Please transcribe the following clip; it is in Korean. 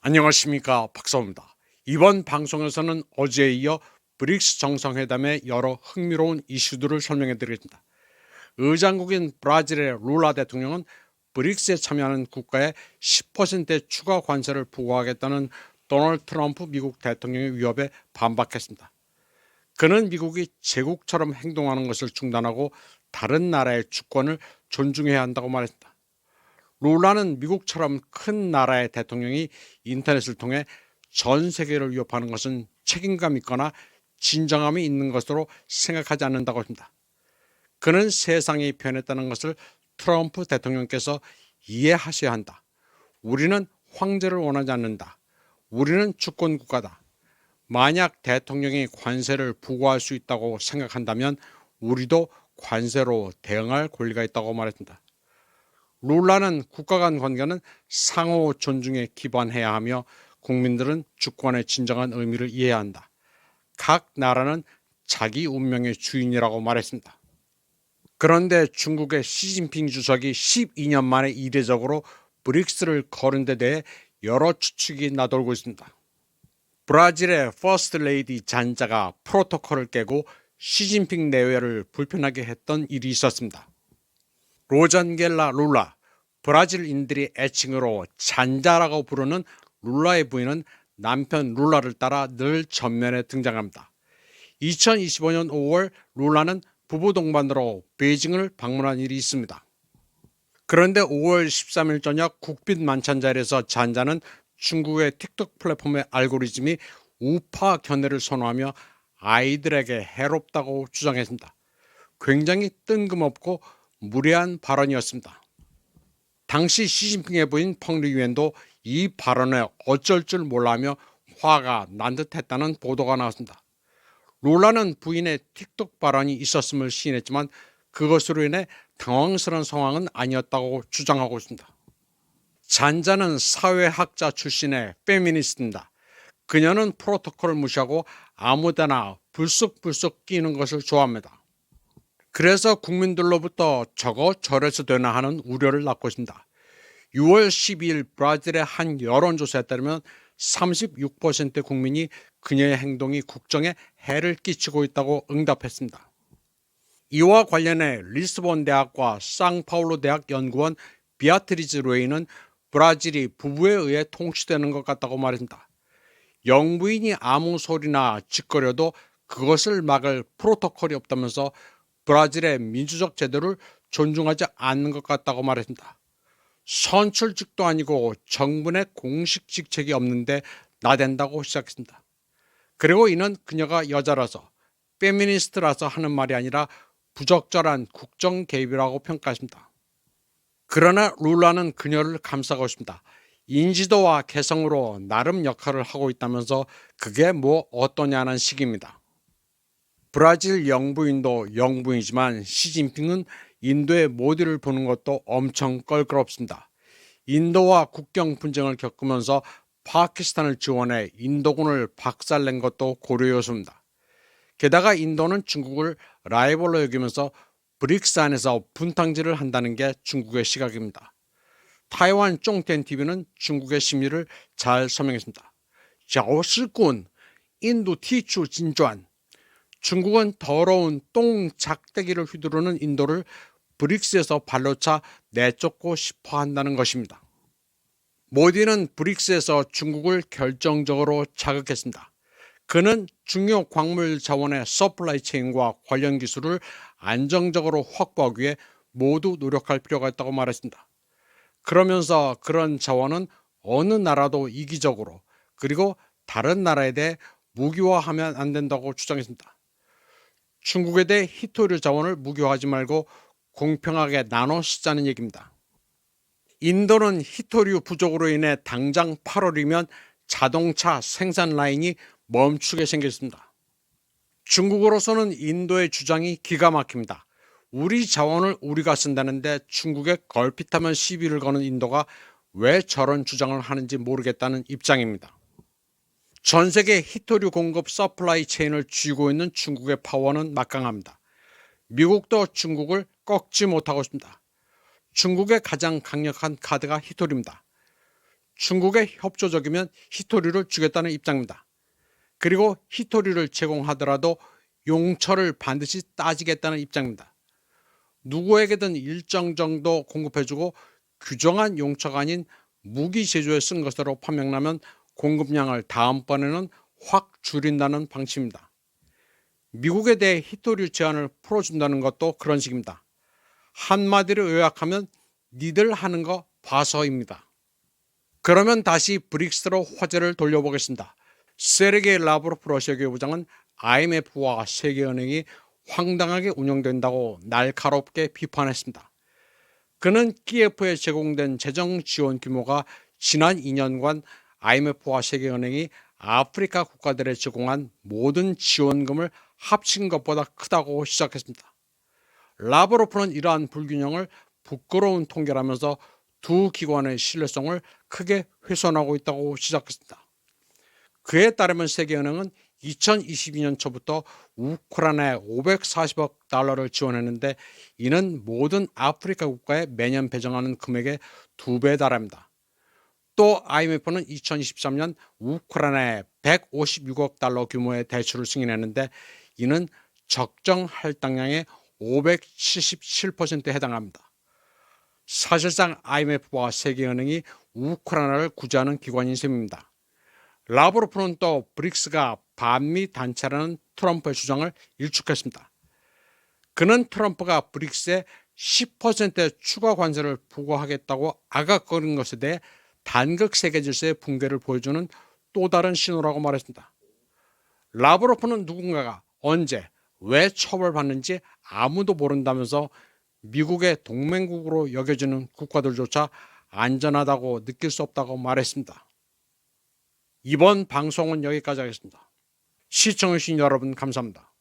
안녕하십니까, 박사입니다. 이번 방송에서는 어제에 이어 브릭스 정상회담의 여러 흥미로운 이슈들을 설명해 드리겠습니다. 의장국인 브라질의 룰라 대통령은 브릭스에 참여하는 국가에 10%의 추가 관세를 부과하겠다는 도널드 트럼프 미국 대통령의 위협에 반박했습니다. 그는 미국이 제국처럼 행동하는 것을 중단하고 다른 나라의 주권을 존중해야 한다고 말했습니다. 룰라는 미국처럼 큰 나라의 대통령이 인터넷을 통해 전 세계를 위협하는 것은 책임감 있거나 진정함이 있는 것으로 생각하지 않는다고 합니다. 그는 세상이 변했다는 것을 트럼프 대통령께서 이해하셔야 한다. 우리는 황제를 원하지 않는다. 우리는 주권 국가다. 만약 대통령이 관세를 부과할 수 있다고 생각한다면 우리도 관세로 대응할 권리가 있다고 말했습니다. 룰라는 국가 간 관계는 상호 존중에 기반해야 하며 국민들은 주권의 진정한 의미를 이해해야 한다. 각 나라는 자기 운명의 주인이라고 말했습니다. 그런데 중국의 시진핑 주석이 12년 만에 이례적으로 브릭스를 거른 데 대해 여러 추측이 나돌고 있습니다. 브라질의 퍼스트 레이디 잔자가 프로토콜을 깨고 시진핑 내외를 불편하게 했던 일이 있었습니다. 로잔겔라 룰라, 브라질인들이 애칭으로 잔자라고 부르는 룰라의 부인은 남편 룰라를 따라 늘 전면에 등장합니다. 2025년 5월 룰라는 부부 동반으로 베이징을 방문한 일이 있습니다. 그런데 5월 13일 저녁 국빈 만찬 자리에서 잔자는 중국의 틱톡 플랫폼의 알고리즘이 우파 견해를 선호하며 아이들에게 해롭다고 주장했습니다. 굉장히 뜬금없고 무례한 발언이었습니다. 당시 시진핑의 부인 펑리유엔도 이 발언에 어쩔 줄 몰라하며 화가 난 듯했다는 보도가 나왔습니다. 룰라는 부인의 틱톡 발언이 있었음을 시인했지만 그것으로 인해 당황스러운 상황은 아니었다고 주장하고 있습니다. 잔자는 사회학자 출신의 페미니스트입니다. 그녀는 프로토콜을 무시하고 아무데나 불쑥불쑥 끼는 것을 좋아합니다. 그래서 국민들로부터 저거 저래서 되나 하는 우려를 낳고 있습니다. 6월 12일 브라질의 한 여론조사에 따르면 36%의 국민이 그녀의 행동이 국정에 해를 끼치고 있다고 응답했습니다. 이와 관련해 리스본 대학과 상파울루 대학 연구원 비아트리즈 레이는 브라질이 부부에 의해 통치되는 것 같다고 말했습니다. 영부인이 아무 소리나 짓거려도 그것을 막을 프로토콜이 없다면서 브라질의 민주적 제도를 존중하지 않는 것 같다고 말했습니다. 선출직도 아니고 정부의 공식 직책이 없는데 나댄다고 시작했습니다. 그리고 이는 그녀가 여자라서 페미니스트라서 하는 말이 아니라 부적절한 국정 개입이라고 평가했습니다. 그러나 룰라는 그녀를 감싸고 있습니다. 인지도와 개성으로 나름 역할을 하고 있다면서 그게 뭐 어떠냐는 식입니다. 브라질 영부인도 영부인이지만 시진핑은 인도의 모디를 보는 것도 엄청 껄끄럽습니다. 인도와 국경 분쟁을 겪으면서 파키스탄을 지원해 인도군을 박살낸 것도 고려 요소입니다. 게다가 인도는 중국을 라이벌로 여기면서 브릭스 안에서 분탕질을 한다는 게 중국의 시각입니다. 타이완 쫑텐TV는 중국의 심리를 잘 설명했습니다. 자오시군, 인도 티추 진주안. 중국은 더러운 똥 작대기를 휘두르는 인도를 브릭스에서 발로차 내쫓고 싶어 한다는 것입니다. 모디는 브릭스에서 중국을 결정적으로 자극했습니다. 그는 중요 광물 자원의 서플라이 체인과 관련 기술을 안정적으로 확보하기 위해 모두 노력할 필요가 있다고 말했습니다. 그러면서 그런 자원은 어느 나라도 이기적으로 그리고 다른 나라에 대해 무기화하면 안 된다고 주장했습니다. 중국에 대해 히토류 자원을 무기화하지 말고 공평하게 나눠 쓰자는 얘기입니다. 인도는 히토류 부족으로 인해 당장 8월이면 자동차 생산 라인이 멈추게 생겼습니다. 중국으로서는 인도의 주장이 기가 막힙니다. 우리 자원을 우리가 쓴다는데 중국에 걸핏하면 시비를 거는 인도가 왜 저런 주장을 하는지 모르겠다는 입장입니다. 전 세계 히토류 공급 서플라이 체인을 쥐고 있는 중국의 파워는 막강합니다. 미국도 중국을 꺾지 못하고 있습니다. 중국의 가장 강력한 카드가 히토류입니다. 중국에 협조적이면 희토류를 주겠다는 입장입니다. 그리고 희토류를 제공하더라도 용처를 반드시 따지겠다는 입장입니다. 누구에게든 일정 정도 공급해주고 규정한 용처가 아닌 무기 제조에 쓴 것으로 판명나면 공급량을 다음번에는 확 줄인다는 방침입니다. 미국에 대해 희토류 제한을 풀어준다는 것도 그런 식입니다. 한마디로 요약하면 니들 하는 거 봐서입니다. 그러면 다시 브릭스로 화제를 돌려보겠습니다. 세르게이 라브로프 러시아 교부장은 IMF와 세계은행이 황당하게 운영된다고 날카롭게 비판했습니다. 그는 키예프에 제공된 재정 지원 규모가 지난 2년간 IMF와 세계은행이 아프리카 국가들에 제공한 모든 지원금을 합친 것보다 크다고 시작했습니다. 라브로프는 이러한 불균형을 부끄러운 통계라면서 두 기관의 신뢰성을 크게 훼손하고 있다고 시작했습니다. 그에 따르면 세계은행은 2022년 초부터 우크라이나에 540억 달러를 지원했는데 이는 모든 아프리카 국가에 매년 배정하는 금액의 2배에 달합니다. 또 IMF는 2023년 우크라이나에 156억 달러 규모의 대출을 승인했는데 이는 적정 할당량의 577%에 해당합니다. 사실상 IMF와 세계은행이 우크라이나를 구제하는 기관인 셈입니다. 라브로프는 또 브릭스가 반미 단체라는 트럼프의 주장을 일축했습니다. 그는 트럼프가 브릭스에 10%의 추가 관세를 부과하겠다고 아각거린 것에 대해 단극 세계 질서의 붕괴를 보여주는 또 다른 신호라고 말했습니다. 라브로프는 누군가가 언제 왜 처벌받는지 아무도 모른다면서 미국의 동맹국으로 여겨지는 국가들조차 안전하다고 느낄 수 없다고 말했습니다. 이번 방송은 여기까지 하겠습니다. 시청해주신 여러분 감사합니다.